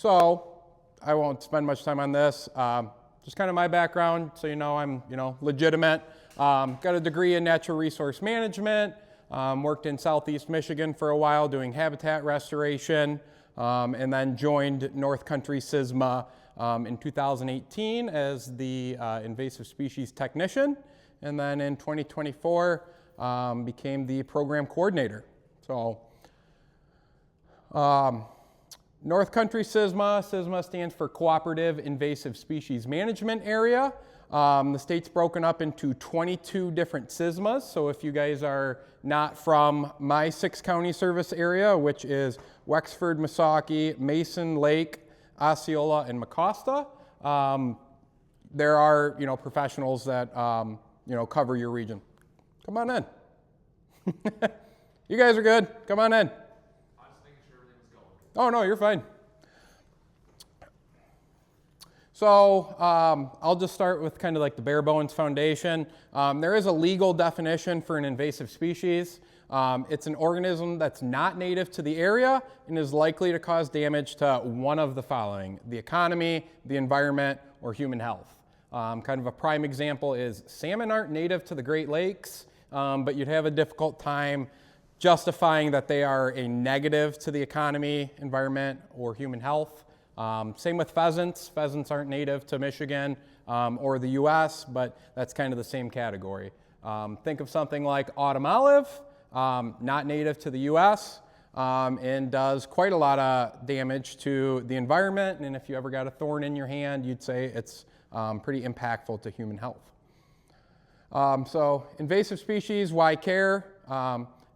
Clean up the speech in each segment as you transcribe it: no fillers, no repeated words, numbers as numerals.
So I won't spend much time on this. Just kind of my background, so I'm legitimate. Got a degree in natural resource management. Worked in Southeast Michigan for a while doing habitat restoration, and then joined North Country SISMA in 2018 as the invasive species technician, and then in 2024 became the program coordinator. So North Country SISMA. SISMA stands for Cooperative Invasive Species Management Area. The state's broken up into 22 different SISMAs. So if you guys are not from my 6-county service area, which is Wexford, Missaukee, Mason, Lake, Osceola, and Mecosta, there are professionals that cover your region. Come on in. You guys are good. Come on in. Oh, no, you're fine. So I'll just start with kind of like the bare bones foundation. There is a legal definition for an invasive species. It's an organism that's not native to the area and is likely to cause damage to one of the following: the economy, the environment, or human health. Kind of a prime example is salmon aren't native to the Great Lakes, but you'd have a difficult time justifying that they are a negative to the economy, environment, or human health. Same with pheasants. Pheasants aren't native to Michigan or the US, but that's kind of the same category. Think of something like autumn olive, not native to the US, and does quite a lot of damage to the environment. And if you ever got a thorn in your hand, you'd say it's pretty impactful to human health. So invasive species, why care?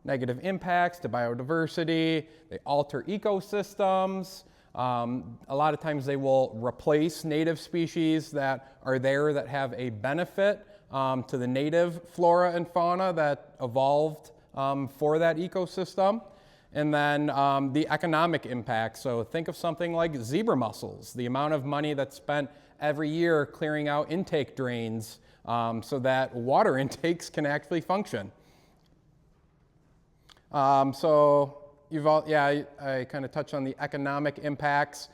Negative impacts to biodiversity. They alter ecosystems. A lot of times they will replace native species that are there that have a benefit to the native flora and fauna that evolved for that ecosystem. And then the economic impact. So think of something like zebra mussels, the amount of money that's spent every year clearing out intake drains so that water intakes can actually function. I kind of touched on the economic impacts.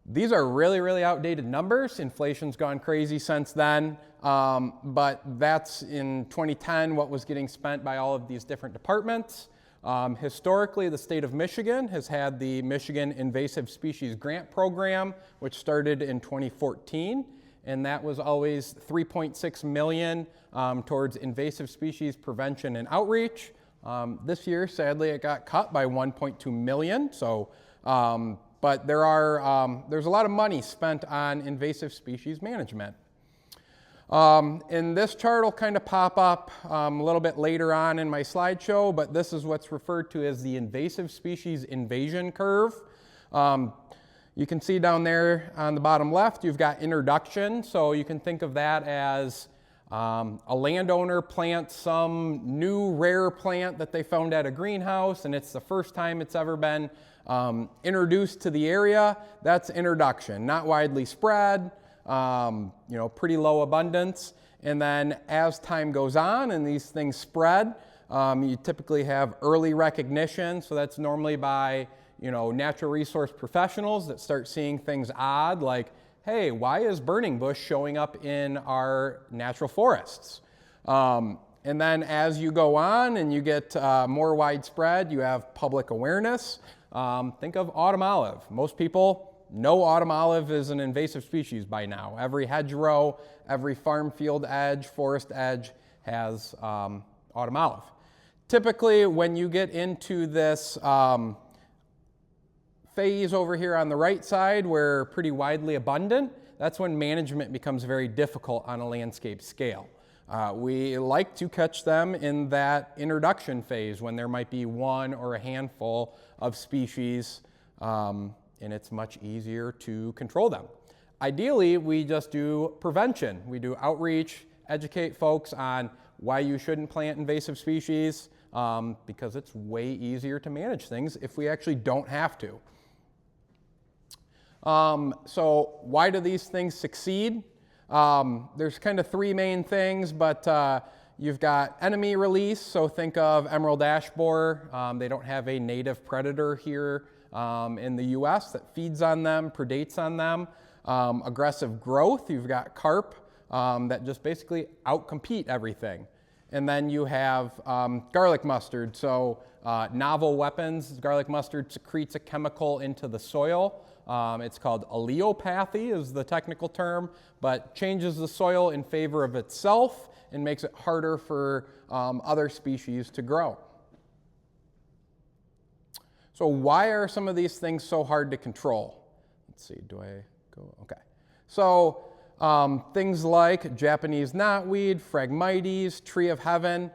These are really, really outdated numbers. Inflation's gone crazy since then, but that's in 2010 what was getting spent by all of these different departments. Historically, the state of Michigan has had the Michigan Invasive Species Grant Program, which started in 2014, and that was always $3.6 million towards invasive species prevention and outreach. This year, sadly, it got cut by $1.2 million. So, but there's a lot of money spent on invasive species management. And this chart will kind of pop up a little bit later on in my slideshow, but this is what's referred to as the invasive species invasion curve. You can see down there on the bottom left, you've got introduction. So you can think of that as a landowner plants some new rare plant that they found at a greenhouse, and it's the first time it's ever been introduced to the area. That's introduction, not widely spread, pretty low abundance. And then as time goes on and these things spread, you typically have early recognition. So that's normally by natural resource professionals that start seeing things odd, like, hey, why is burning bush showing up in our natural forests? And then as you go on and you get more widespread, you have public awareness. Think of autumn olive. Most people know autumn olive is an invasive species by now. Every hedgerow, every farm field edge, forest edge has autumn olive. Typically, when you get into this phase over here on the right side where pretty widely abundant, that's when management becomes very difficult on a landscape scale. We like to catch them in that introduction phase when there might be one or a handful of species, and it's much easier to control them. Ideally, we just do prevention. We do outreach, educate folks on why you shouldn't plant invasive species, because it's way easier to manage things if we actually don't have to. So why do these things succeed? There's kind of three main things, but you've got enemy release. So think of emerald ash borer. They don't have a native predator here in the US that feeds on them, predates on them. Aggressive growth, you've got carp that just basically outcompete everything. And then you have garlic mustard. So novel weapons, garlic mustard secretes a chemical into the soil. It's called allelopathy is the technical term, but changes the soil in favor of itself and makes it harder for other species to grow. So why are some of these things so hard to control? Let's see, do I go? Okay. So things like Japanese knotweed, Phragmites, tree of heaven,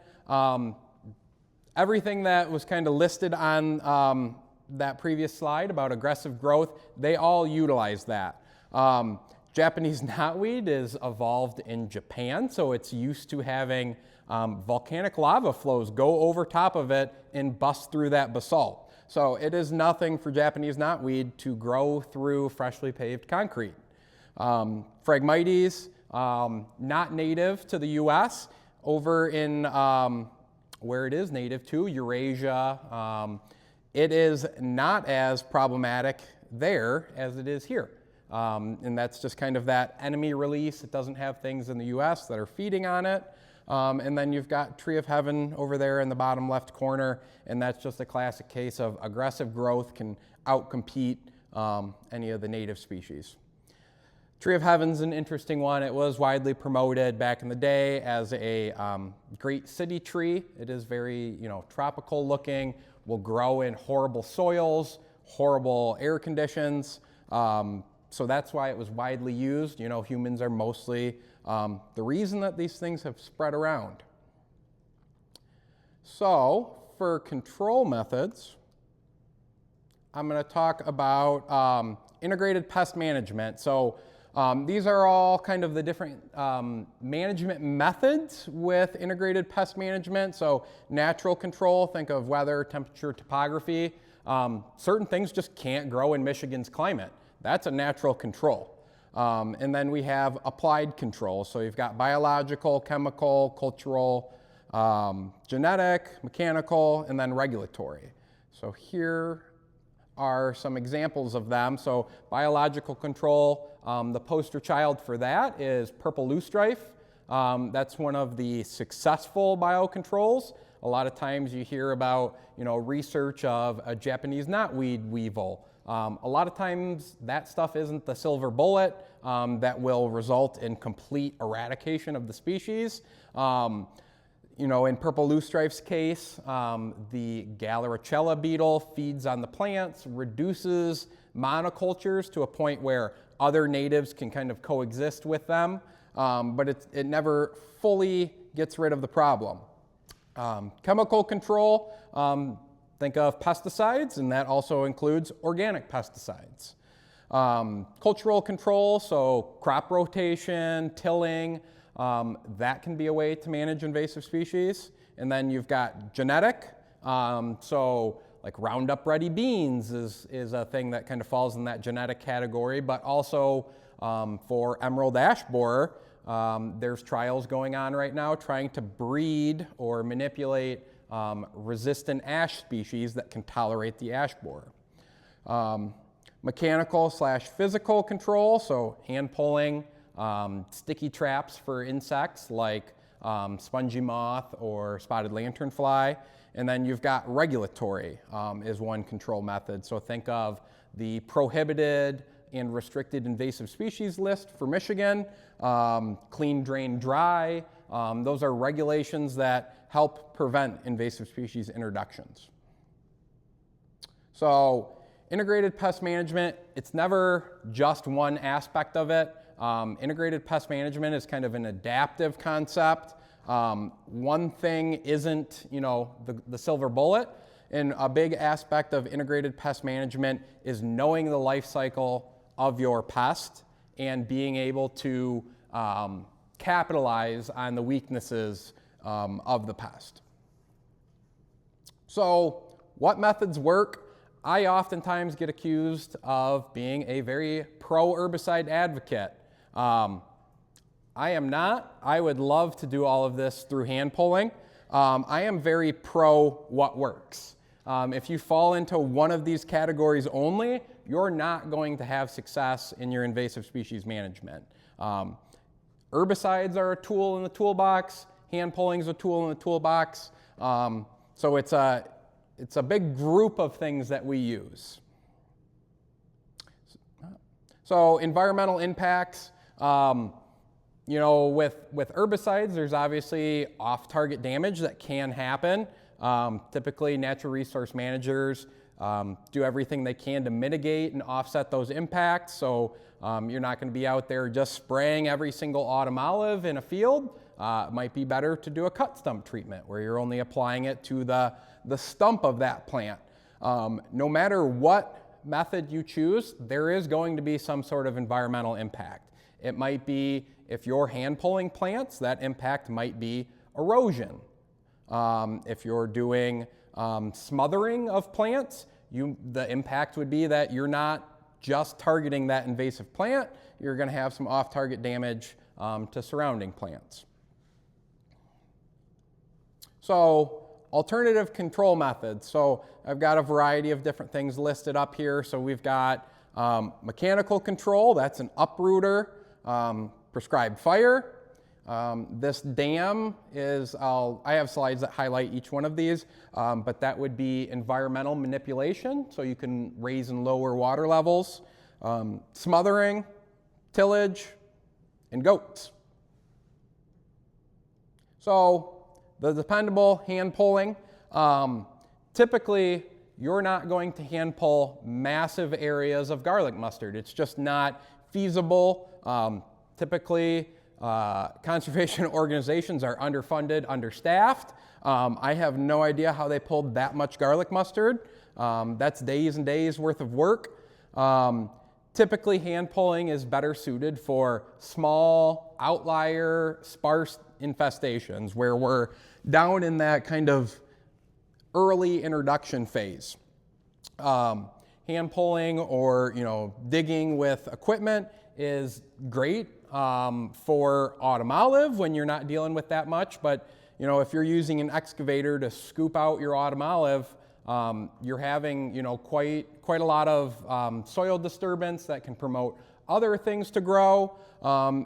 everything that was kind of listed on that previous slide about aggressive growth, they all utilize that. Japanese knotweed is evolved in Japan, so it's used to having volcanic lava flows go over top of it and bust through that basalt. So it is nothing for Japanese knotweed to grow through freshly paved concrete. Phragmites, not native to the US, over in where it is native to, Eurasia, it is not as problematic there as it is here. And that's just kind of that enemy release. It doesn't have things in the US that are feeding on it. And then you've got tree of heaven over there in the bottom left corner, and that's just a classic case of aggressive growth can outcompete any of the native species. Tree of heaven's an interesting one. It was widely promoted back in the day as a great city tree. It is very, tropical looking, will grow in horrible soils, horrible air conditions. So that's why it was widely used. Humans are mostly the reason that these things have spread around. So for control methods, I'm going to talk about integrated pest management. So these are all kind of the different management methods with integrated pest management. So natural control, think of weather, temperature, topography. Certain things just can't grow in Michigan's climate. That's a natural control. And then we have applied control. So you've got biological, chemical, cultural, genetic, mechanical, and then regulatory. So here are some examples of them. So biological control, the poster child for that is purple loosestrife. That's one of the successful biocontrols. A lot of times you hear about, research of a Japanese knotweed weevil. A lot of times that stuff isn't the silver bullet that will result in complete eradication of the species. In purple loosestrife's case, the Galaricella beetle feeds on the plants, reduces monocultures to a point where other natives can kind of coexist with them, but it never fully gets rid of the problem. Chemical control, think of pesticides, and that also includes organic pesticides. Cultural control, so crop rotation, tilling, that can be a way to manage invasive species. And then you've got genetic, so like Roundup Ready beans is a thing that kind of falls in that genetic category, but also for emerald ash borer, there's trials going on right now trying to breed or manipulate resistant ash species that can tolerate the ash borer. Mechanical/physical control, so hand pulling, sticky traps for insects like spongy moth or spotted lanternfly. And then you've got regulatory is one control method. So think of the prohibited and restricted invasive species list for Michigan, clean, drain, dry. Those are regulations that help prevent invasive species introductions. So integrated pest management, it's never just one aspect of it. Integrated pest management is kind of an adaptive concept. One thing isn't, the silver bullet. And a big aspect of integrated pest management is knowing the life cycle of your pest and being able to capitalize on the weaknesses of the pest. So what methods work? I oftentimes get accused of being a very pro-herbicide advocate. I am not. I would love to do all of this through hand pulling. I am very pro what works. If you fall into one of these categories only, you're not going to have success in your invasive species management. Herbicides are a tool in the toolbox. Hand pulling is a tool in the toolbox. So it's a big group of things that we use. So environmental impacts, you know, with herbicides, there's obviously off-target damage that can happen. Typically, natural resource managers do everything they can to mitigate and offset those impacts. So you're not going to be out there just spraying every single autumn olive in a field. It might be better to do a cut stump treatment where you're only applying it to the stump of that plant. No matter what method you choose, there is going to be some sort of environmental impact. It might be, if you're hand pulling plants, that impact might be erosion. If you're doing smothering of plants, the impact would be that you're not just targeting that invasive plant, you're going to have some off-target damage to surrounding plants. So, alternative control methods. So I've got a variety of different things listed up here. So we've got mechanical control, that's an uprooter, prescribed fire. This dam is, I have slides that highlight each one of these, but that would be environmental manipulation, so you can raise and lower water levels, smothering, tillage, and goats. So the dependable hand pulling, typically you're not going to hand pull massive areas of garlic mustard. It's just not feasible. Typically, conservation organizations are underfunded, understaffed. I have no idea how they pulled that much garlic mustard. That's days and days worth of work. Typically, hand pulling is better suited for small, outlier, sparse infestations where we're down in that kind of early introduction phase. Hand pulling or digging with equipment is great for autumn olive when you're not dealing with that much, but if you're using an excavator to scoop out your autumn olive, you're having quite a lot of soil disturbance that can promote other things to grow,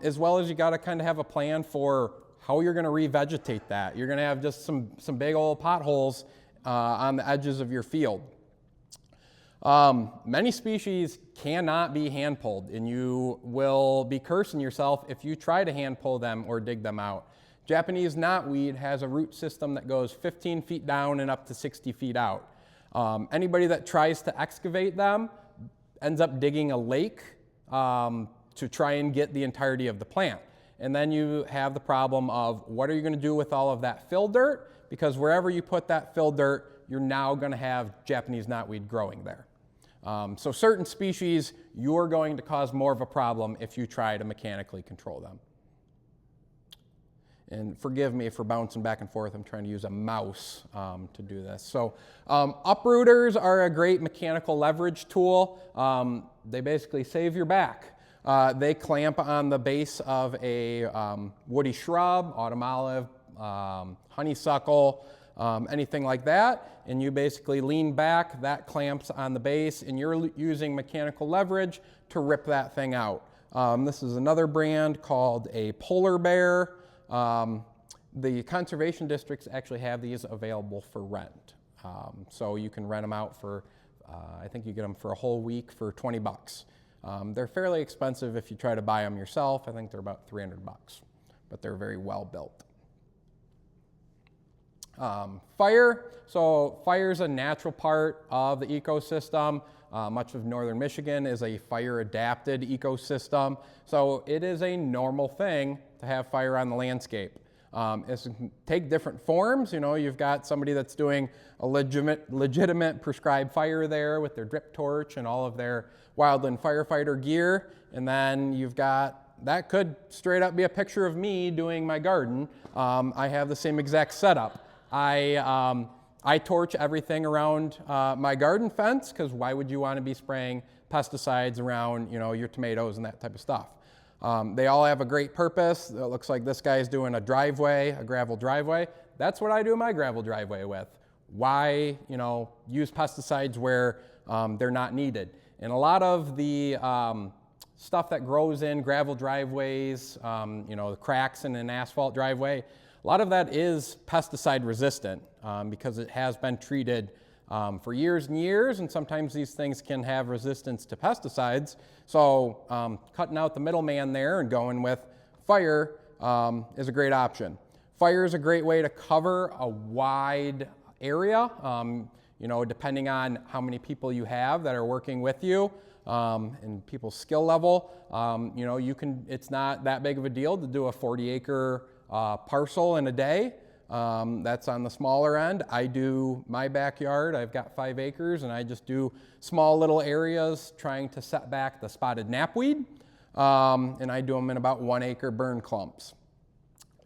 as well as you got to kind of have a plan for how you're going to revegetate that. You're going to have just some big old potholes on the edges of your field. Many species cannot be hand pulled, and you will be cursing yourself if you try to hand pull them or dig them out. Japanese knotweed has a root system that goes 15 feet down and up to 60 feet out. Anybody that tries to excavate them ends up digging a lake to try and get the entirety of the plant. And then you have the problem of what are you going to do with all of that fill dirt? Because wherever you put that fill dirt, you're now going to have Japanese knotweed growing there. So certain species, you're going to cause more of a problem if you try to mechanically control them. And forgive me for bouncing back and forth. I'm trying to use a mouse to do this. So uprooters are a great mechanical leverage tool. They basically save your back. They clamp on the base of a woody shrub, autumn olive, honeysuckle, anything like that, and you basically lean back, that clamps on the base, and you're using mechanical leverage to rip that thing out. This is another brand called a polar bear. The conservation districts actually have these available for rent. So you can rent them out for, I think you get them for a whole week for 20 bucks. They're fairly expensive if you try to buy them yourself. I think they're about 300 bucks, but they're very well built. Fire. So fire is a natural part of the ecosystem. Much of northern Michigan is a fire-adapted ecosystem. So it is a normal thing to have fire on the landscape. It can take different forms. You've got somebody that's doing a legitimate prescribed fire there with their drip torch and all of their wildland firefighter gear. And then you've got, that could straight up be a picture of me doing my garden. I have the same exact setup. I torch everything around my garden fence, because why would you want to be spraying pesticides around your tomatoes and that type of stuff? They all have a great purpose. It looks like this guy's doing a driveway, a gravel driveway. That's what I do my gravel driveway with. why, use pesticides where they're not needed. And a lot of the stuff that grows in gravel driveways, the cracks in an asphalt driveway, a lot of that is pesticide resistant because it has been treated for years and years, and sometimes these things can have resistance to pesticides. So cutting out the middleman there and going with fire is a great option. Fire is a great way to cover a wide area, depending on how many people you have that are working with you and people's skill level. It's not that big of a deal to do a 40-acre parcel in a day. That's on the smaller end. I do my backyard. I've got 5 acres, and I just do small little areas trying to set back the spotted knapweed, and I do them in about 1 acre burn clumps.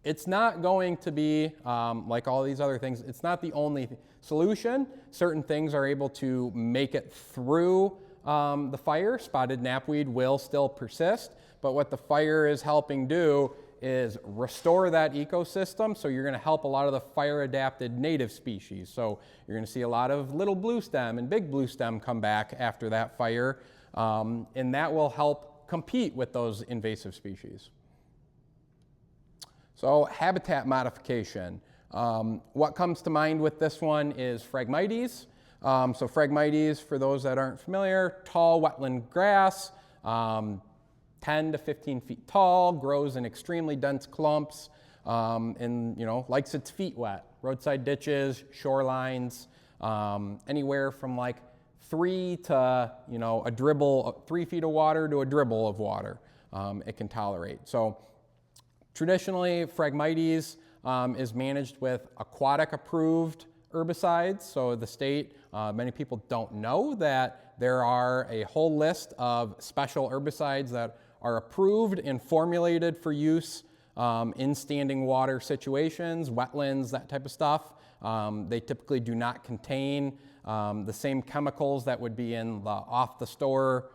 It's not going to be, like all these other things, it's not the only solution. Certain things are able to make it through the fire. Spotted knapweed will still persist, but what the fire is helping do is restore that ecosystem. So you're going to help a lot of the fire-adapted native species. So you're going to see a lot of little bluestem and big bluestem come back after that fire, and that will help compete with those invasive species. So habitat modification. What comes to mind with this one is Phragmites. So Phragmites, for those that aren't familiar, tall wetland grass, 10 to 15 feet tall, grows in extremely dense clumps, and likes its feet wet. Roadside ditches, shorelines, anywhere from like 3 to 3 feet of water to a dribble of water it can tolerate. So traditionally, Phragmites is managed with aquatic approved herbicides. So the state, many people don't know that there are a whole list of special herbicides that are approved and formulated for use in standing water situations, wetlands, that type of stuff. They typically do not contain the same chemicals that would be in the off-the-store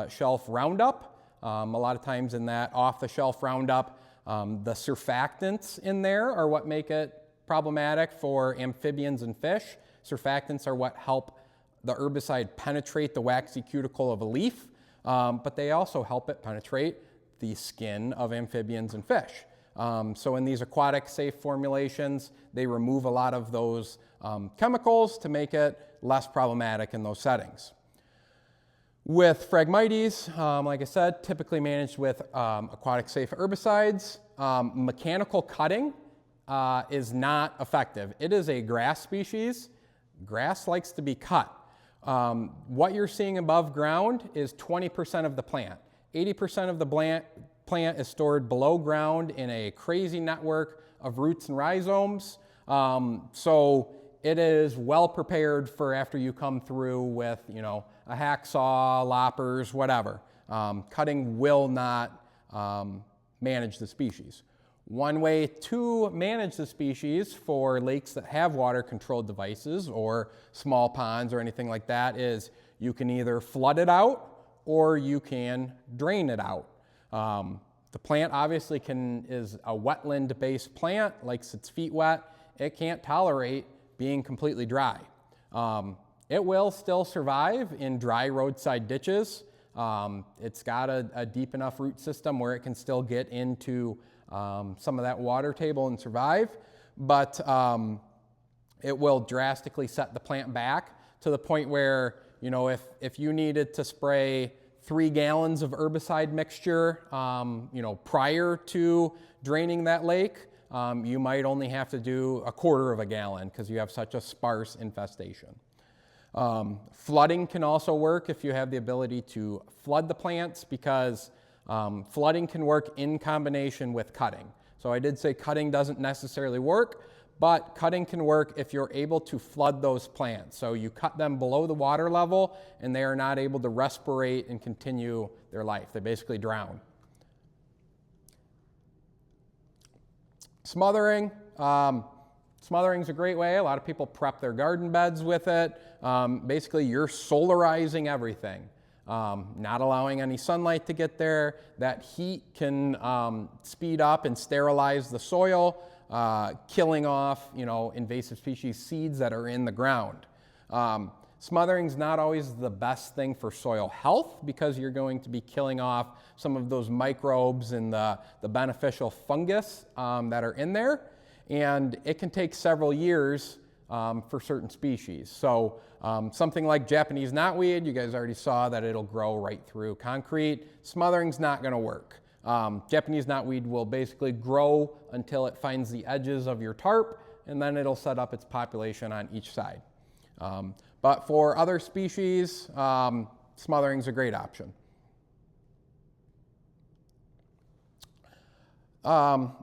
shelf Roundup. A lot of times in that off-the-shelf Roundup, the surfactants in there are what make it problematic for amphibians and fish. Surfactants are what help the herbicide penetrate the waxy cuticle of a leaf, but they also help it penetrate the skin of amphibians and fish. So in these aquatic safe formulations, they remove a lot of those chemicals to make it less problematic in those settings. With Phragmites, like I said, typically managed with aquatic safe herbicides. Mechanical cutting is not effective. It is a grass species. Grass likes to be cut. What you're seeing above ground is 20% of the plant. 80% of the plant is stored below ground in a crazy network of roots and rhizomes. So it is well prepared for after you come through with, a hacksaw, loppers, whatever. Cutting will not manage the species. One way to manage the species for lakes that have water controlled devices or small ponds or anything like that is you can either flood it out or you can drain it out. The plant obviously is a wetland-based plant, likes its feet wet. It can't tolerate being completely dry. It will still survive in dry roadside ditches. It's got a deep enough root system where it can still get into some of that water table and survive, but it will drastically set the plant back to the point where, if you needed to spray 3 gallons of herbicide mixture, prior to draining that lake, you might only have to do 1/4 of a gallon because you have such a sparse infestation. Flooding can also work if you have the ability to flood the plants because flooding can work in combination with cutting. So I did say cutting doesn't necessarily work, but cutting can work if you're able to flood those plants. So you cut them below the water level and they are not able to respirate and continue their life. They basically drown. Smothering. Smothering is a great way. A lot of people prep their garden beds with it. Basically, you're solarizing everything. Not allowing any sunlight to get there. That heat can speed up and sterilize the soil. killing off, invasive species seeds that are in the ground. Smothering is not always the best thing for soil health because you're going to be killing off some of those microbes and the beneficial fungus that are in there. And it can take several years for certain species. So something like Japanese knotweed, you guys already saw that it'll grow right through concrete. Smothering's not going to work. Japanese knotweed will basically grow until it finds the edges of your tarp, and then it'll set up its population on each side. But for other species, smothering is a great option.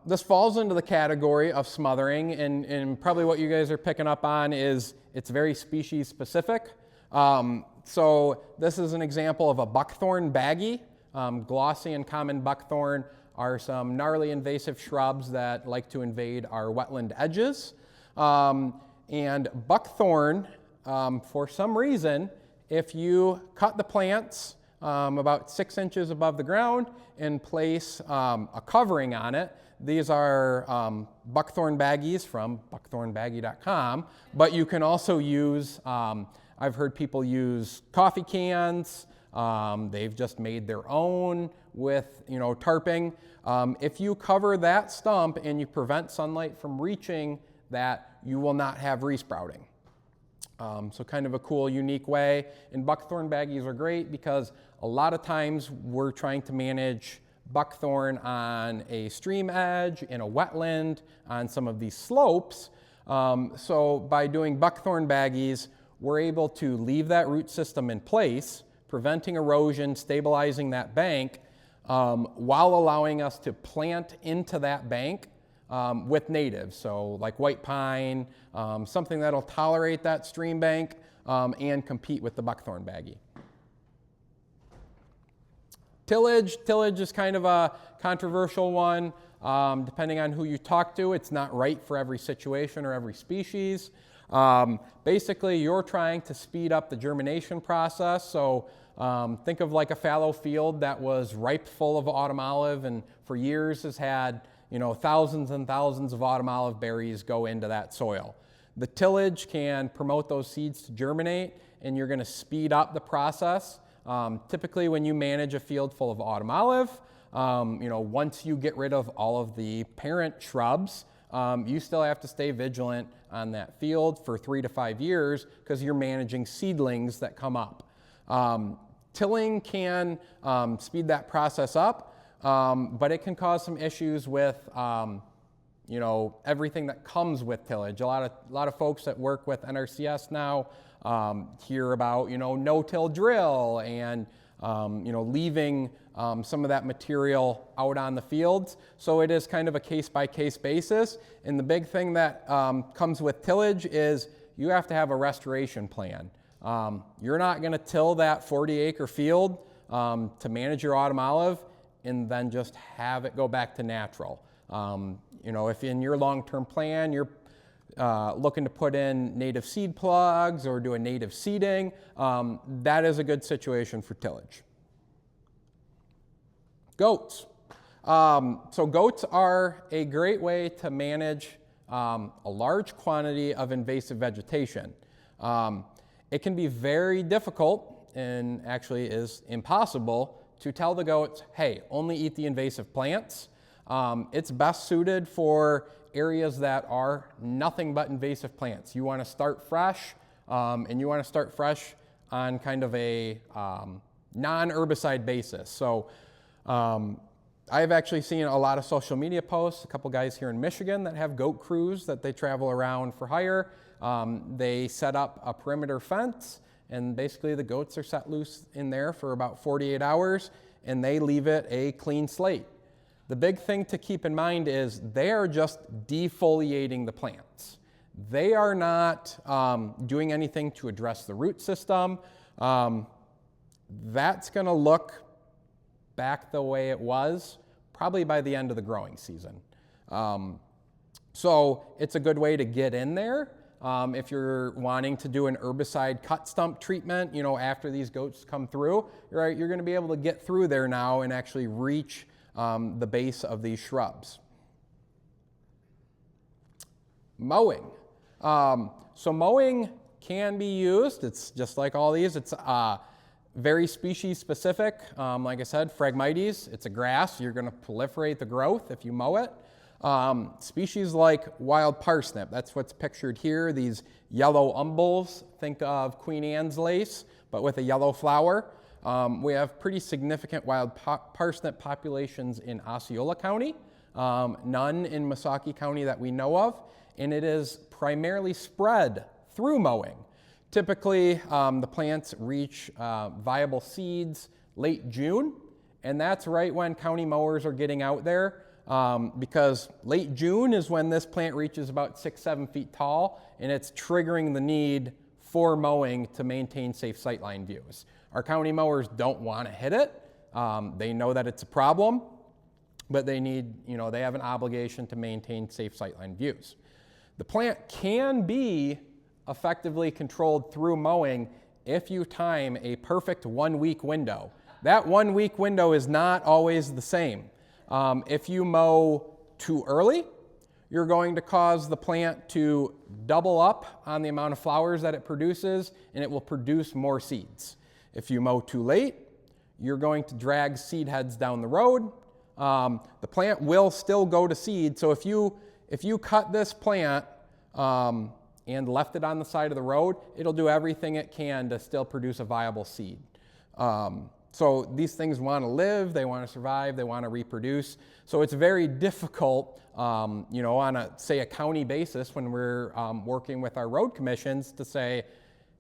This falls into the category of smothering, and probably what you guys are picking up on is it's very species specific. So this is an example of a buckthorn baggy. Glossy and common buckthorn are some gnarly invasive shrubs that like to invade our wetland edges. And buckthorn, for some reason, if you cut the plants about 6 inches above the ground and place a covering on it, these are buckthorn baggies from buckthornbaggie.com, but you can also use, I've heard people use coffee cans. They've just made their own with, tarping. If you cover that stump and you prevent sunlight from reaching that, you will not have resprouting. So kind of a cool, unique way. And buckthorn baggies are great because a lot of times we're trying to manage buckthorn on a stream edge, in a wetland, on some of these slopes. So by doing buckthorn baggies, we're able to leave that root system in place, preventing erosion, stabilizing that bank, while allowing us to plant into that bank with natives. So like white pine, something that'll tolerate that stream bank and compete with the buckthorn baggie. Tillage is kind of a controversial one. Depending on who you talk to, it's not right for every situation or every species. Basically, you're trying to speed up the germination process. So think of like a fallow field that was ripe full of autumn olive and for years has had thousands and thousands of autumn olive berries go into that soil. The tillage can promote those seeds to germinate, and you're going to speed up the process. Typically, when you manage a field full of autumn olive, once you get rid of all of the parent shrubs, you still have to stay vigilant on that field for 3 to 5 years because you're managing seedlings that come up. Tilling can speed that process up, but it can cause some issues with everything that comes with tillage. A lot of folks that work with NRCS now hear about no-till drill and leaving some of that material out on the fields. So it is kind of a case-by-case basis. And the big thing that comes with tillage is you have to have a restoration plan. You're not going to till that 40-acre field to manage your autumn olive and then just have it go back to natural. If in your long-term plan you're looking to put in native seed plugs or do a native seeding, that is a good situation for tillage. Goats. So goats are a great way to manage a large quantity of invasive vegetation. It can be very difficult and actually is impossible to tell the goats, hey, only eat the invasive plants. It's best suited for areas that are nothing but invasive plants. You want to start fresh, and you want to start fresh on kind of a non-herbicide basis. So I've actually seen a lot of social media posts, a couple guys here in Michigan that have goat crews that they travel around for hire. They set up a perimeter fence, and basically the goats are set loose in there for about 48 hours, and they leave it a clean slate. The big thing to keep in mind is they are just defoliating the plants. They are not doing anything to address the root system. That's going to look back the way it was probably by the end of the growing season. So it's a good way to get in there. If you're wanting to do an herbicide cut stump treatment, after these goats come through, right, you're going to be able to get through there now and actually reach the base of these shrubs. Mowing. So mowing can be used. It's just like all these. It's very species specific. Like I said, Phragmites, it's a grass. You're going to proliferate the growth if you mow it. Species like wild parsnip, that's what's pictured here, these yellow umbels. Think of Queen Anne's lace, but with a yellow flower. We have pretty significant wild parsnip populations in Osceola County, none in Missaukee County that we know of, and it is primarily spread through mowing. Typically, the plants reach viable seeds late June, and that's right when county mowers are getting out there, because late June is when this plant reaches about 6-7 feet tall, and it's triggering the need for mowing to maintain safe sightline views. Our county mowers don't want to hit it. They know that it's a problem, but they need, they have an obligation to maintain safe sightline views. The plant can be effectively controlled through mowing if you time a perfect 1 week window. That 1 week window is not always the same. If you mow too early, you're going to cause the plant to double up on the amount of flowers that it produces, and it will produce more seeds. If you mow too late, you're going to drag seed heads down the road. The plant will still go to seed, so if you cut this plant and left it on the side of the road, it'll do everything it can to still produce a viable seed. So these things want to live, they want to survive, they want to reproduce. So it's very difficult, on a county basis when we're working with our road commissions to say,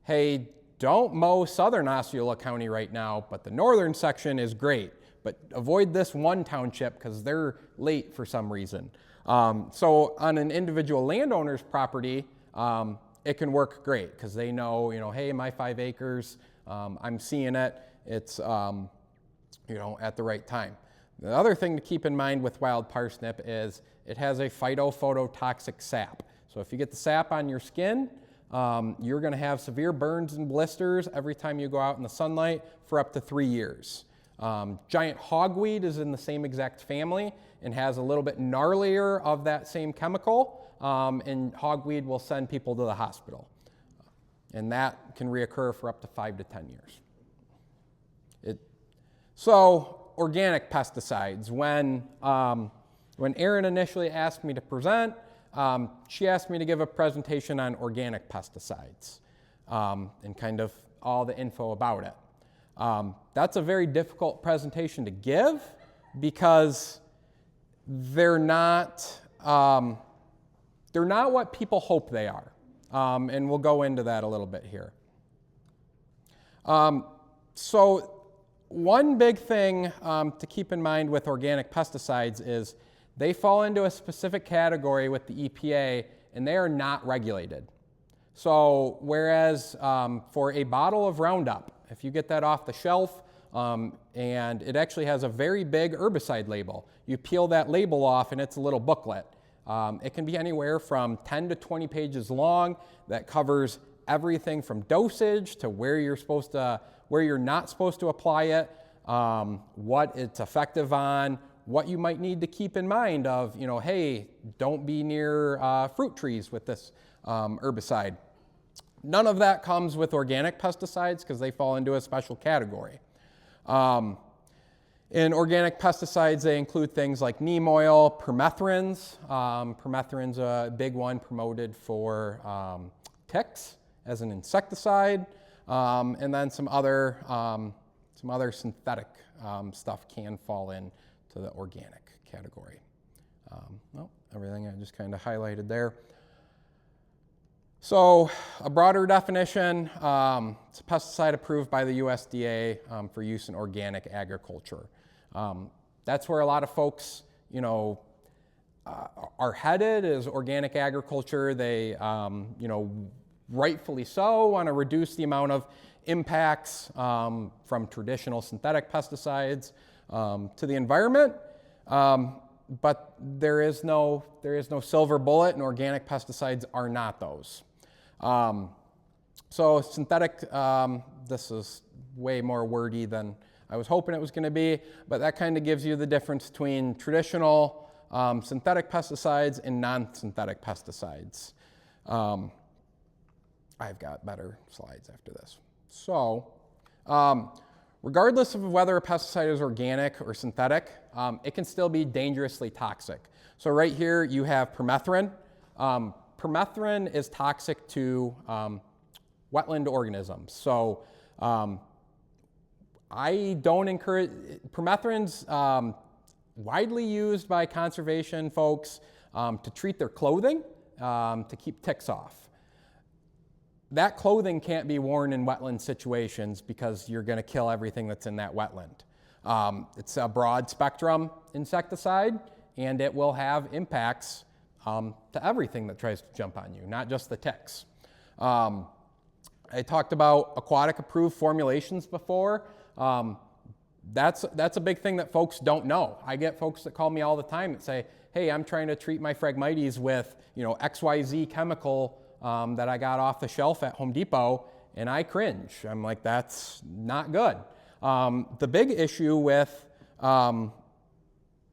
hey, don't mow southern Osceola County right now, but the northern section is great. But avoid this one township because they're late for some reason. So on an individual landowner's property, it can work great because they know, hey, my 5 acres, I'm seeing it. It's, at the right time. The other thing to keep in mind with wild parsnip is it has a phytophototoxic sap. So if you get the sap on your skin, you're going to have severe burns and blisters every time you go out in the sunlight for up to 3 years. Giant hogweed is in the same exact family and has a little bit gnarlier of that same chemical, and hogweed will send people to the hospital. And that can reoccur for up to 5 to 10 years. So organic pesticides. When Erin initially asked me to present, she asked me to give a presentation on organic pesticides and kind of all the info about it. That's a very difficult presentation to give because they're not what people hope they are. And we'll go into that a little bit here. So one big thing to keep in mind with organic pesticides is they fall into a specific category with the EPA and they are not regulated. So whereas for a bottle of Roundup, if you get that off the shelf and it actually has a very big herbicide label, you peel that label off and it's a little booklet. It can be anywhere from 10 to 20 pages long that covers everything from dosage to where you're not supposed to apply it, what it's effective on, what you might need to keep in mind of, hey, don't be near fruit trees with this herbicide. None of that comes with organic pesticides because they fall into a special category. In organic pesticides, they include things like neem oil, permethrins. Permethrin's a big one promoted for ticks as an insecticide, and then some other synthetic stuff can fall into the organic category. Everything I just kind of highlighted there. So a broader definition, it's a pesticide approved by the USDA for use in organic agriculture. That's where a lot of folks, are headed is organic agriculture. They, rightfully so, want to reduce the amount of impacts from traditional synthetic pesticides to the environment. But there is no silver bullet, and organic pesticides are not those. So synthetic, this is way more wordy than I was hoping it was going to be, but that kind of gives you the difference between traditional synthetic pesticides and non-synthetic pesticides. I've got better slides after this. So, regardless of whether a pesticide is organic or synthetic, it can still be dangerously toxic. So right here you have permethrin. Permethrin is toxic to wetland organisms. So I don't encourage, permethrin's widely used by conservation folks to treat their clothing, to keep ticks off. That clothing can't be worn in wetland situations because you're going to kill everything that's in that wetland. It's a broad spectrum insecticide, and it will have impacts to everything that tries to jump on you, not just the ticks. I talked about aquatic approved formulations before. That's a big thing that folks don't know. I get folks that call me all the time that say, hey, I'm trying to treat my Phragmites with XYZ chemical that I got off the shelf at Home Depot, and I cringe. I'm like, that's not good. The big issue with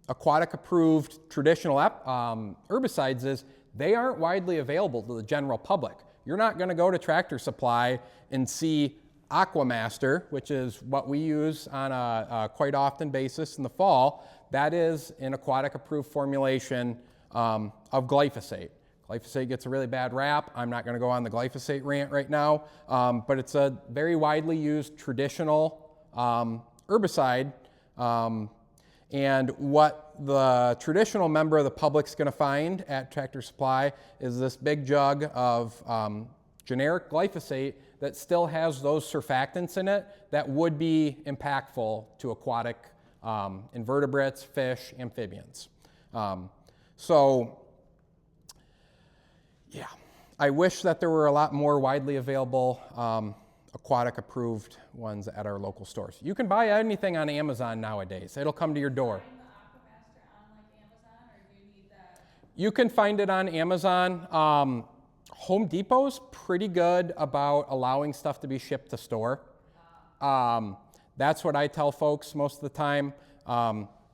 aquatic approved traditional herbicides is they aren't widely available to the general public. You're not going to go to Tractor Supply and see Aquamaster, which is what we use on a quite often basis in the fall. That is an aquatic approved formulation of glyphosate. Glyphosate gets a really bad rap. I'm not going to go on the glyphosate rant right now, but it's a very widely used traditional herbicide. And what the traditional member of the public's going to find at Tractor Supply is this big jug of generic glyphosate that still has those surfactants in it that would be impactful to aquatic invertebrates, fish, amphibians. Yeah, I wish that there were a lot more widely available aquatic approved ones at our local stores. You can buy anything on Amazon nowadays. It'll come to your door. Find the Aquamaster on Amazon, or do you need that? You can find it on Amazon. Home Depot's pretty good about allowing stuff to be shipped to store. That's what I tell folks most of the time.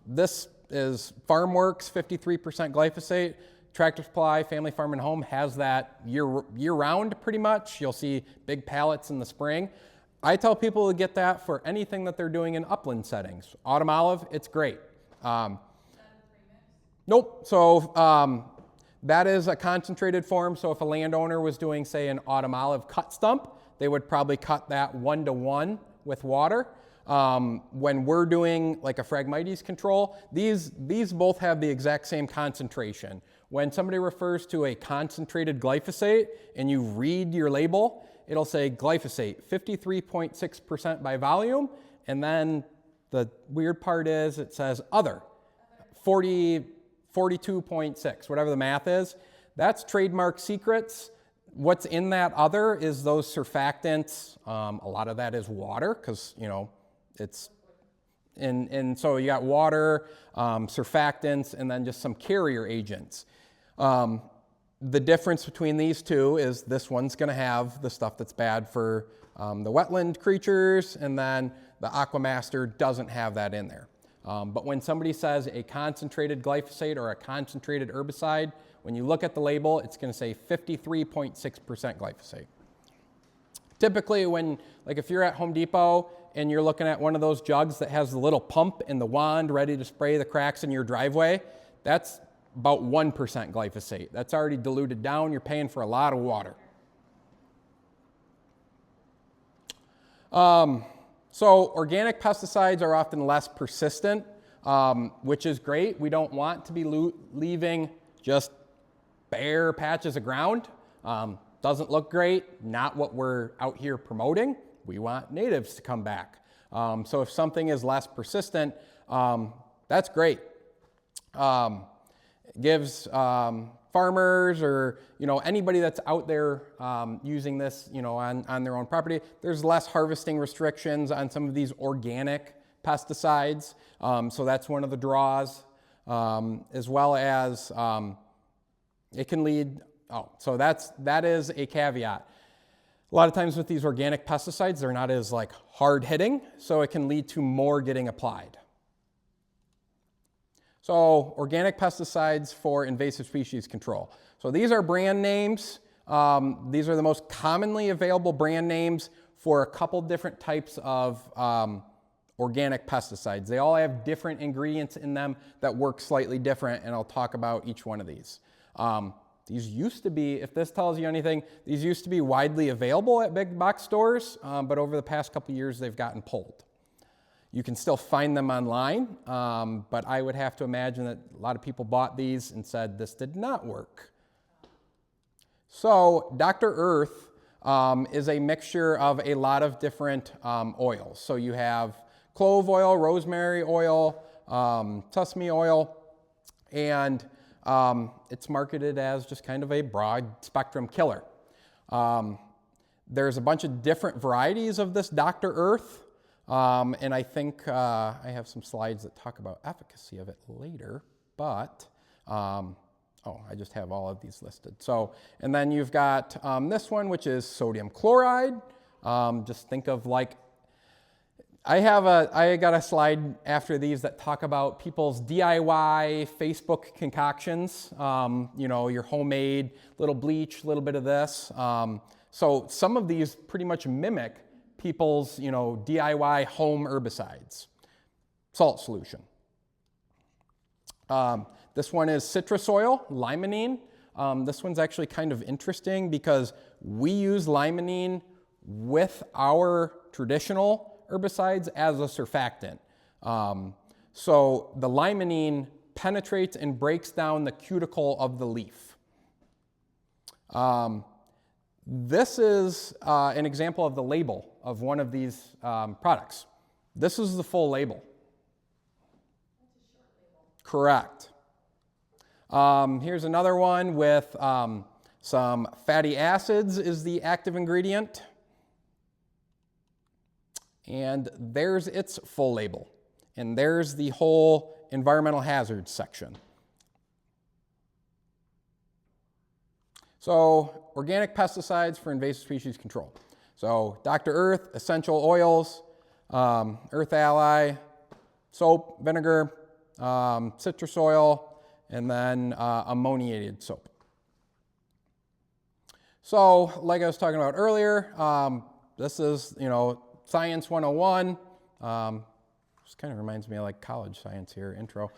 This is FarmWorks 53% glyphosate. Tractor Supply, Family Farm and Home has that year-round pretty much. You'll see big pallets in the spring. I tell people to get that for anything that they're doing in upland settings. Autumn olive, it's great. Nope. So that is a concentrated form. So if a landowner was doing, say, an autumn olive cut stump, they would probably cut that 1-to-1 with water. When we're doing like a Phragmites control, these both have the exact same concentration. When somebody refers to a concentrated glyphosate and you read your label, it'll say glyphosate, 53.6% by volume, and then the weird part is it says other, 42.6, whatever the math is. That's trademark secrets. What's in that other is those surfactants. A lot of that is water because, it's, and so you got water, surfactants, and then just some carrier agents. The difference between these two is this one's going to have the stuff that's bad for the wetland creatures, and then the Aquamaster doesn't have that in there. But when somebody says a concentrated glyphosate or a concentrated herbicide, when you look at the label, it's going to say 53.6% glyphosate. Typically, if you're at Home Depot and you're looking at one of those jugs that has the little pump and the wand ready to spray the cracks in your driveway, that's about 1% glyphosate. That's already diluted down. You're paying for a lot of water. So organic pesticides are often less persistent, which is great. We don't want to be leaving just bare patches of ground. Doesn't look great, not what we're out here promoting. We want natives to come back. So if something is less persistent, that's great. It gives farmers or anybody that's out there using this on their own property, there's less harvesting restrictions on some of these organic pesticides. So that's one of the draws, as well as it can lead. So that is a caveat. A lot of times with these organic pesticides, they're not as hard hitting, so it can lead to more getting applied. So organic pesticides for invasive species control. So these are brand names. These are the most commonly available brand names for a couple different types of organic pesticides. They all have different ingredients in them that work slightly different, and I'll talk about each one of these. These used to be, if this tells you anything, these used to be widely available at big box stores, but over the past couple years they've gotten pulled. You can still find them online, but I would have to imagine that a lot of people bought these and said this did not work. So Dr. Earth is a mixture of a lot of different oils. So you have clove oil, rosemary oil, sesame oil, and it's marketed as just kind of a broad spectrum killer. There's a bunch of different varieties of this Dr. Earth. And I think I have some slides that talk about efficacy of it later, but, oh, I just have all of these listed. So, and then you've got this one, which is sodium chloride. Just think of like, I got a slide after these that talk about people's DIY Facebook concoctions, you know, your homemade, little bleach, little bit of this. So some of these pretty much mimic people's, you know, DIY home herbicides. Salt solution. This one is citrus oil, limonene. This one's actually kind of interesting because we use limonene with our traditional herbicides as a surfactant. So the limonene penetrates and breaks down the cuticle of the leaf. This is an example of the label of one of these products. This is the full label. That's a short label. Correct. Here's another one with some fatty acids is the active ingredient. And there's its full label. And there's the whole environmental hazards section. So, organic pesticides for invasive species control. So, Dr. Earth, essential oils, Earth Ally, soap, vinegar, citrus oil, and then ammoniated soap. So, like I was talking about earlier, this is, you know, Science 101. Just kind of reminds me of like college science here, intro.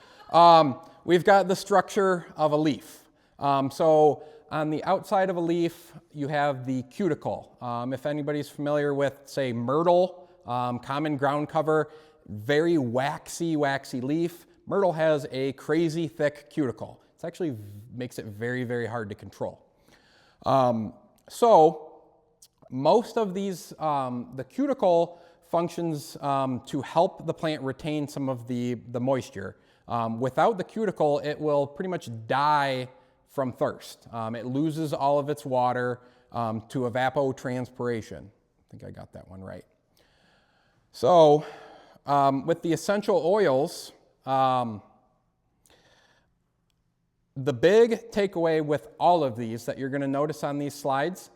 We've got the structure of a leaf. So, on the outside of a leaf, you have the cuticle. If anybody's familiar with, say, myrtle, common ground cover, very waxy leaf. Myrtle has a crazy thick cuticle. It actually makes it very, very hard to control. So most of these, the cuticle functions to help the plant retain some of the moisture. Without the cuticle, it will pretty much die from thirst. It loses all of its water to evapotranspiration. I think I got that one right. So with the essential oils, the big takeaway with all of these that you're going to notice on these slides,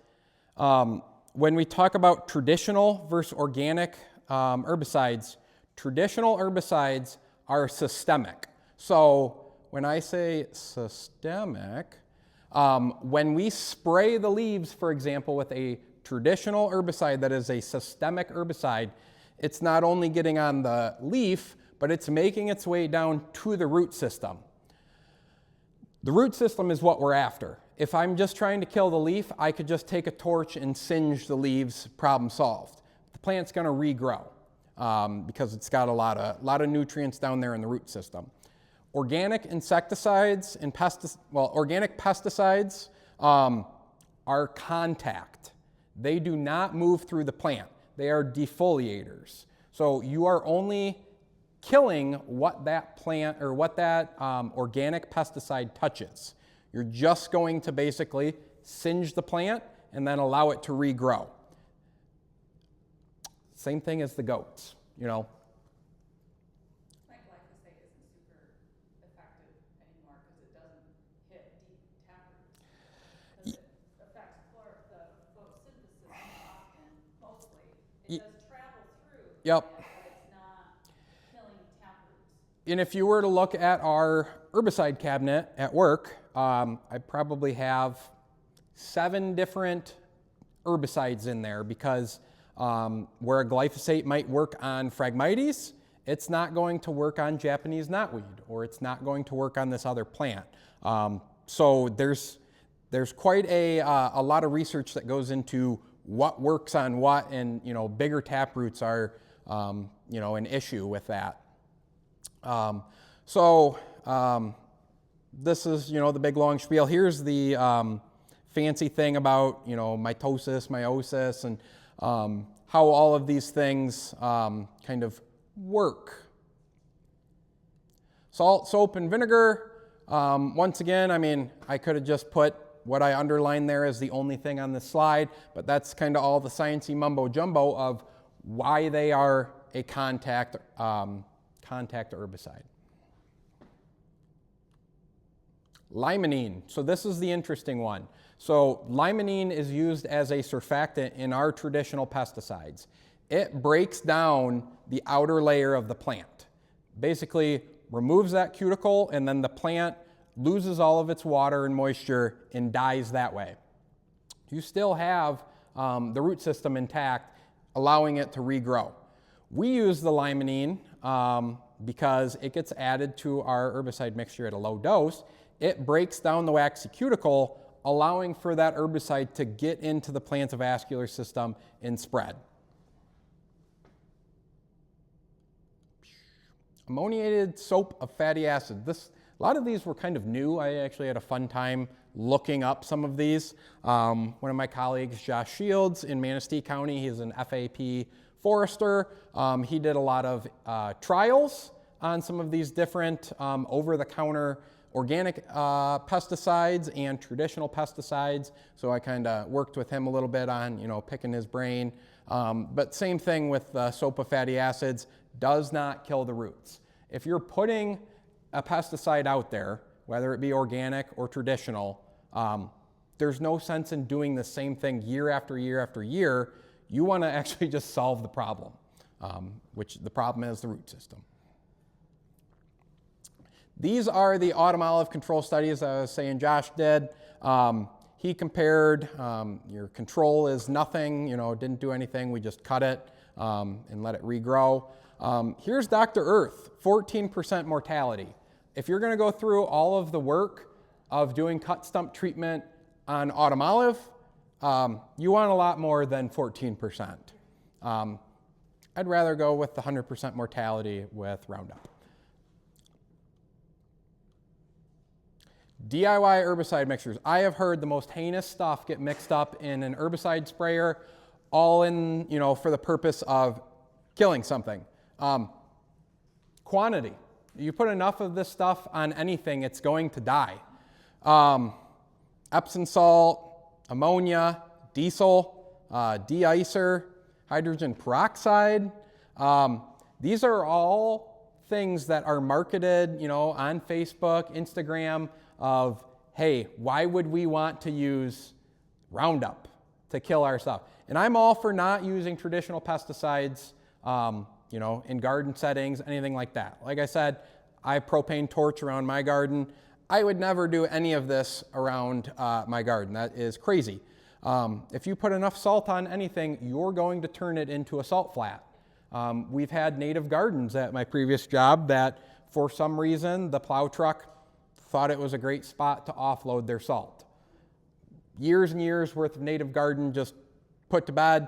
when we talk about traditional versus organic herbicides, traditional herbicides are systemic. So when I say systemic, when we spray the leaves, for example, with a traditional herbicide that is a systemic herbicide, it's not only getting on the leaf, but it's making its way down to the root system. The root system is what we're after. If I'm just trying to kill the leaf, I could just take a torch and singe the leaves, problem solved. The plant's going to regrow because it's got a lot of nutrients down there in the root system. Organic insecticides and organic pesticides are contact. They do not move through the plant. They are defoliators. So you are only killing what that plant or what that organic pesticide touches. You're just going to basically singe the plant and then allow it to regrow. Same thing as the goats, you know. Like glyphosate isn't super effective anymore because it doesn't hit deep taproots. Because it affects the photosynthesis often, mostly. It does travel through the Yep. plant, but it's not killing taproots. And if you were to look at our herbicide cabinet at work, I probably have 7 different herbicides in there because where a glyphosate might work on Phragmites, it's not going to work on Japanese knotweed, or it's not going to work on this other plant. So there's quite a lot of research that goes into what works on what, and bigger taproots are an issue with that. This is the big long spiel. Here's the fancy thing about mitosis, meiosis, and how all of these things kind of work. Salt, soap, and vinegar. Once again, I could have just put what I underlined there as the only thing on this slide, but that's kind of all the sciencey mumbo jumbo of why they are a contact herbicide. Limonene. So this is the interesting one. So limonene is used as a surfactant in our traditional pesticides. It breaks down the outer layer of the plant. Basically removes that cuticle, and then the plant loses all of its water and moisture and dies that way. You still have the root system intact, allowing it to regrow. We use the limonene because it gets added to our herbicide mixture at a low dose. It breaks down the waxy cuticle, allowing for that herbicide to get into the plant's vascular system and spread. Ammoniated soap of fatty acid. A lot of these were kind of new. I actually had a fun time looking up some of these. One of my colleagues, Josh Shields in Manistee County, he's an FAP forester. He did a lot of trials on some of these different over-the-counter organic pesticides and traditional pesticides. So I kind of worked with him a little bit on, picking his brain. But same thing with soap of fatty acids, does not kill the roots. If you're putting a pesticide out there, whether it be organic or traditional, there's no sense in doing the same thing year after year after year. You want to actually just solve the problem, which the problem is the root system. These are the autumn olive control studies I was saying Josh did. He compared, your control is nothing, didn't do anything, we just cut it and let it regrow. Here's Dr. Earth, 14% mortality. If you're going to go through all of the work of doing cut stump treatment on autumn olive, you want a lot more than 14%. I'd rather go with the 100% mortality with Roundup. DIY herbicide mixtures. I have heard the most heinous stuff get mixed up in an herbicide sprayer, all in, for the purpose of killing something. Quantity. You put enough of this stuff on anything, it's going to die. Epsom salt, ammonia, diesel, de-icer, hydrogen peroxide. These are all things that are marketed, on Facebook, Instagram, of, hey, why would we want to use Roundup to kill our stuff? And I'm all for not using traditional pesticides, in garden settings, anything like that. Like I said, I have propane torch around my garden. I would never do any of this around my garden. That is crazy. If you put enough salt on anything, you're going to turn it into a salt flat. We've had native gardens at my previous job that, for some reason, the plow truck thought it was a great spot to offload their salt. Years and years worth of native garden just put to bed.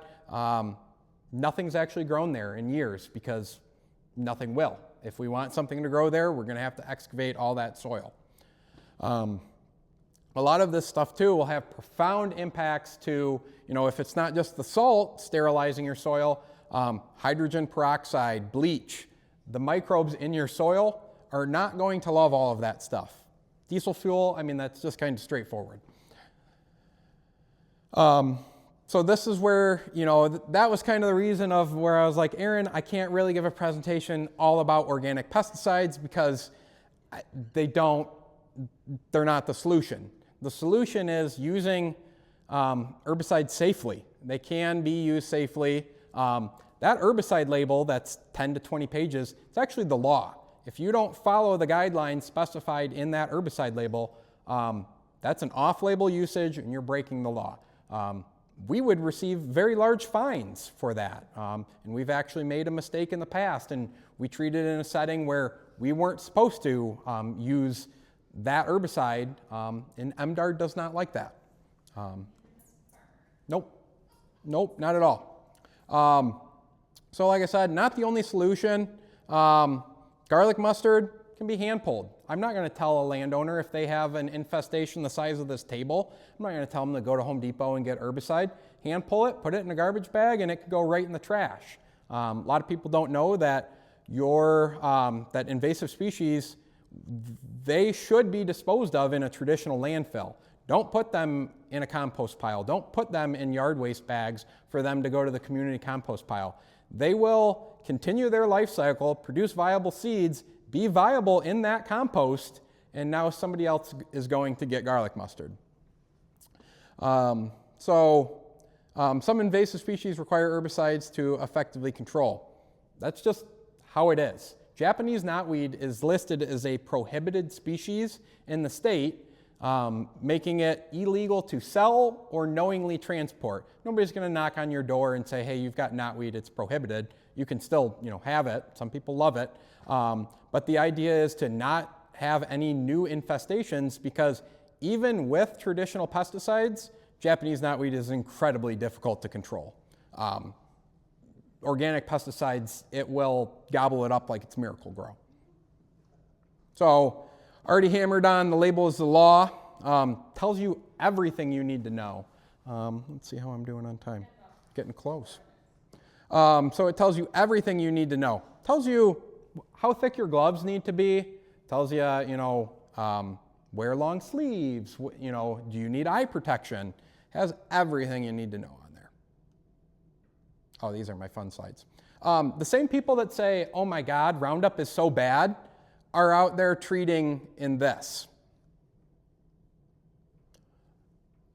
Nothing's actually grown there in years because nothing will. If we want something to grow there, we're going to have to excavate all that soil. A lot of this stuff too will have profound impacts to, if it's not just the salt sterilizing your soil, hydrogen peroxide, bleach, the microbes in your soil are not going to love all of that stuff. Diesel fuel, that's just kind of straightforward. So this is where, that was kind of the reason of where I was like, Aaron, I can't really give a presentation all about organic pesticides because they're not the solution. The solution is using herbicides safely. They can be used safely. That herbicide label that's 10 to 20 pages, it's actually the law. If you don't follow the guidelines specified in that herbicide label, that's an off-label usage and you're breaking the law. We would receive very large fines for that. And we've actually made a mistake in the past, and we treated it in a setting where we weren't supposed to use that herbicide, and MDARD does not like that. Nope, not at all. So like I said, not the only solution. Garlic mustard can be hand pulled. I'm not going to tell a landowner if they have an infestation the size of this table. I'm not going to tell them to go to Home Depot and get herbicide. Hand pull it, put it in a garbage bag, and it could go right in the trash. A lot of people don't know that that invasive species, they should be disposed of in a traditional landfill. Don't put them in a compost pile. Don't put them in yard waste bags for them to go to the community compost pile. They will continue their life cycle, produce viable seeds, be viable in that compost, and now somebody else is going to get garlic mustard. Some invasive species require herbicides to effectively control. That's just how it is. Japanese knotweed is listed as a prohibited species in the state, making it illegal to sell or knowingly transport. Nobody's going to knock on your door and say, hey, you've got knotweed, it's prohibited. You can still, have it. Some people love it. But the idea is to not have any new infestations, because even with traditional pesticides, Japanese knotweed is incredibly difficult to control. Organic pesticides, it will gobble it up like it's Miracle-Gro. So, already hammered on, the label is the law. Tells you everything you need to know. Let's see how I'm doing on time. Getting close. So it tells you everything you need to know. Tells you how thick your gloves need to be. Tells you, wear long sleeves. Do you need eye protection? Has everything you need to know on there. Oh, these are my fun slides. The same people that say, oh my God, Roundup is so bad, are out there treating in this.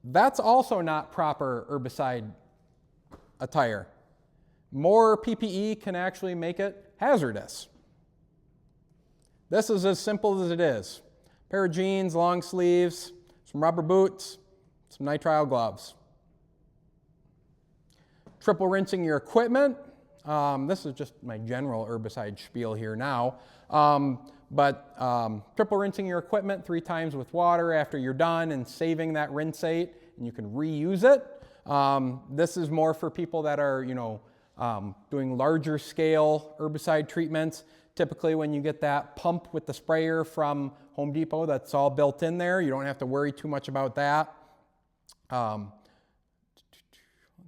That's also not proper herbicide attire. More PPE can actually make it hazardous. This is as simple as it is. A pair of jeans, long sleeves, some rubber boots, some nitrile gloves. Triple rinsing your equipment. This is just my general herbicide spiel here now. Triple rinsing your equipment 3 times with water after you're done and saving that rinsate, and you can reuse it. This is more for people that are, doing larger scale herbicide treatments. Typically when you get that pump with the sprayer from Home Depot, that's all built in there. You don't have to worry too much about that. Let's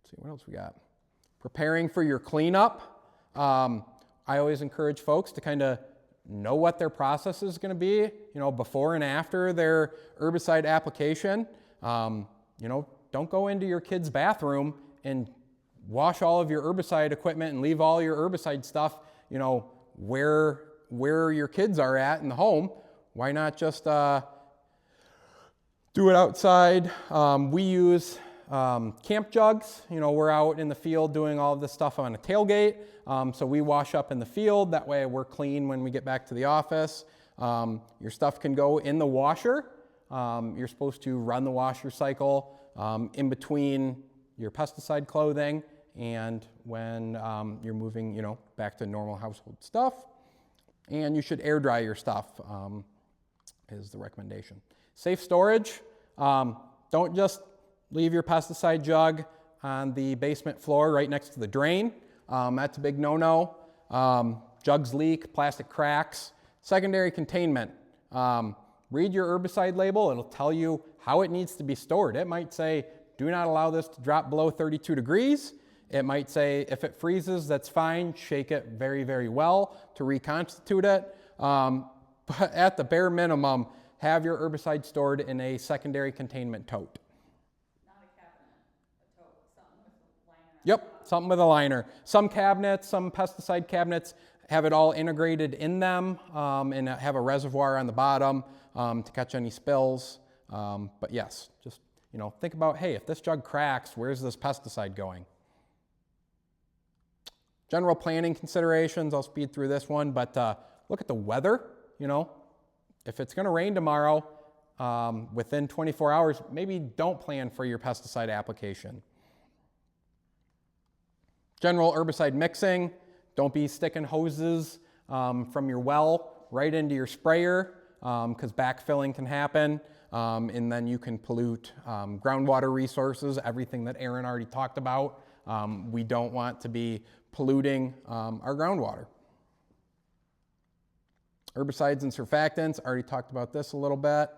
see, what else we got? Preparing for your cleanup. I always encourage folks to kind of know what their process is going to be, before and after their herbicide application. Don't go into your kid's bathroom and wash all of your herbicide equipment and leave all your herbicide stuff, where your kids are at in the home. Why not just do it outside? We use camp jugs. We're out in the field doing all of this stuff on a tailgate. So we wash up in the field. That way we're clean when we get back to the office. Your stuff can go in the washer. You're supposed to run the washer cycle in between your pesticide clothing and when you're moving, back to normal household stuff. And you should air dry your stuff, is the recommendation. Safe storage. Don't just leave your pesticide jug on the basement floor right next to the drain. That's a big no-no. Jugs leak, plastic cracks. Secondary containment. Read your herbicide label. It'll tell you how it needs to be stored. It might say, do not allow this to drop below 32 degrees. It might say, if it freezes, that's fine. Shake it very, very well to reconstitute it. But at the bare minimum, have your herbicide stored in a secondary containment tote. Not a cabinet, a tote, something with a liner. Yep, something with a liner. Some cabinets, some pesticide cabinets have it all integrated in them and have a reservoir on the bottom to catch any spills. But yes, just think about, hey, if this jug cracks, where's this pesticide going? General planning considerations, I'll speed through this one, but look at the weather, you know. If it's going to rain tomorrow, within 24 hours, maybe don't plan for your pesticide application. General herbicide mixing, don't be sticking hoses from your well right into your sprayer, because backfilling can happen, and then you can pollute groundwater resources, everything that Aaron already talked about. We don't want to be polluting our groundwater. Herbicides and surfactants, already talked about this a little bit.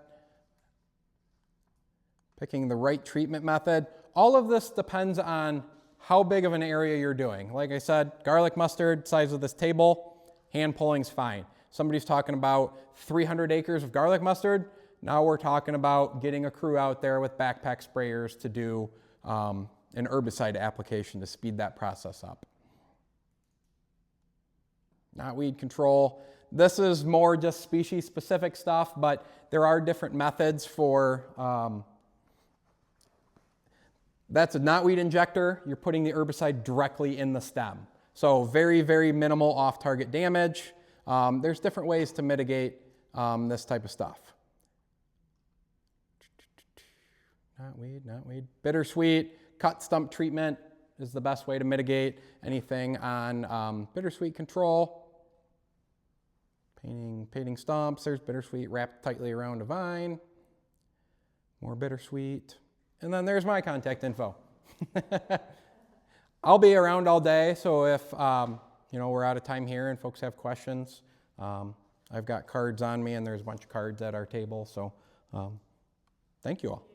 Picking the right treatment method. All of this depends on how big of an area you're doing. Like I said, garlic mustard, size of this table, hand pulling's fine. Somebody's talking about 300 acres of garlic mustard. Now we're talking about getting a crew out there with backpack sprayers to do an herbicide application to speed that process up. Not weed control. This is more just species specific stuff, but there are different methods for, that's a knotweed injector. You're putting the herbicide directly in the stem. So very, very minimal off-target damage. There's different ways to mitigate this type of stuff. Knotweed. Bittersweet, cut stump treatment is the best way to mitigate anything on bittersweet control. Painting stumps, there's bittersweet wrapped tightly around a vine. More bittersweet. And then there's my contact info. I'll be around all day, so if we're out of time here and folks have questions, I've got cards on me and there's a bunch of cards at our table, so thank you all.